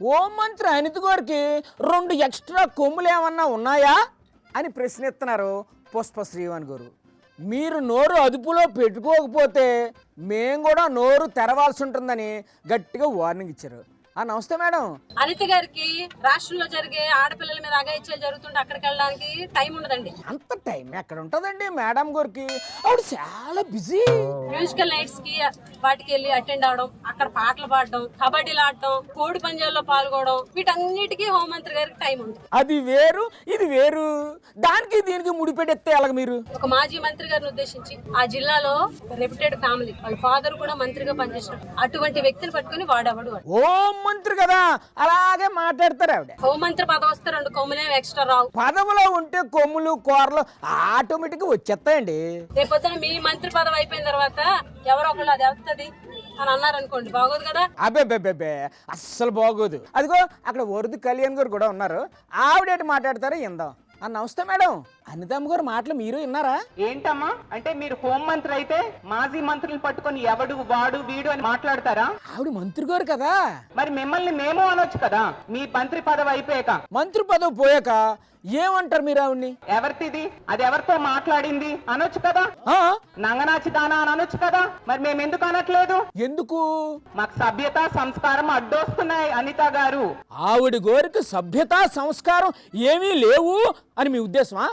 హోంమంత్రి అనిత గారికి 2 ఎక్స్ట్రా కొమ్ములు ఏమన్నా ఉన్నాయా అని ప్రశ్నిస్తున్నారు పుష్ప శ్రీవాణి గారు. మీరు నోరు అదుపులో పెట్టుకోకపోతే మేము కూడా నోరు తెరవాల్సి ఉంటుందని గట్టిగా వార్నింగ్ ఇచ్చారు. నమస్తే మేడం. అనిత గారికి రాష్ట్రంలో జరిగే ఆడపిల్లల మీద అఘాయిత్యాలు జరుగుతుంటే అక్కడికి వెళ్ళడానికి టైం ఉండదండి. అంత టైం ఎక్కడ ఉంటుందండి మేడం గారికి? ఆవిడ చాలా బిజీ. మ్యూజికల్ నైట్స్ కి వాటికి వెళ్ళి అటెండ్ అవడం, అక్కడ పాటలు పాడడం, కబడ్డీలు ఆడటం, కోడి పందాల్లో పాల్గొనడం, వీటన్నిటికీ హోంమంత్రి గారికి టైం ఉంది. అది వేరు ఇది వేరు, దానికి దీనికి ముడిపెట్టేస్తే ఎలాగ మీరు? ఒక మాజీ మంత్రి గారిని ఉద్దేశించి ఆ జిల్లాలో రెప్యుటెడ్ ఫ్యామిలీ, వాళ్ళ ఫాదర్ కూడా మంత్రిగా పనిచేసిన అటువంటి వ్యక్తిని పట్టుకుని వాడేవాడు. మంత్రి కదా అలాగే మాట్లాడతారు ఆవిడ. హోంమంత్రి పదవి వస్తే 2 కొమ్ములే ఎక్స్ట్రా రావు. పదవిలో ఉంటే కొమ్ములు కూరలు ఆటోమేటిక్ గా వచ్చేస్తాయండి. రేపొద్దున మీ మంత్రి పదవి అయిపోయిన తర్వాత ఎవరో ఒకళ్ళు అది అవుతుంది అని అన్నారనుకోండి, బాగోదు కదా. అబ్బే అస్సలు బాగోదు. అదిగో అక్కడ వరది కళ్యాణ్ గారు కూడా ఉన్నారు, ఆవిడేటి మాట్లాడతారో ఇందాం. నమస్తే మేడం. అనితమ్మ గారు మాటలు మీరు విన్నారా? ఏంటమ్మా అంటే మీరు హోం మంత్రి అయితే మాజీ మంత్రులు పట్టుకొని ఎవడు వాడు వీడు అని మాట్లాడతారా? ఆవిడ మంత్రి గారు కదా. మరి మిమ్మల్ని మేము అనొచ్చు కదా మీ మంత్రి పదవి అయిపోయాక. మంత్రి పదవి పోయాక ఏమంటారు మీరు ఆవిడ్ని? ఎవరిది అది, ఎవరితో మాట్లాడింది అనొచ్చు కదా. నంగనాచి దానా అని అనొచ్చు కదా. మరి మేము ఎందుకు అనట్లేదు? ఎందుకు? మాకు సభ్యత సంస్కారం అడ్డొస్తున్నాయి అనిత గారు. ఆవిడ గోరికి సభ్యత సంస్కారం ఏమీ లేవు అని మీ ఉద్దేశమా?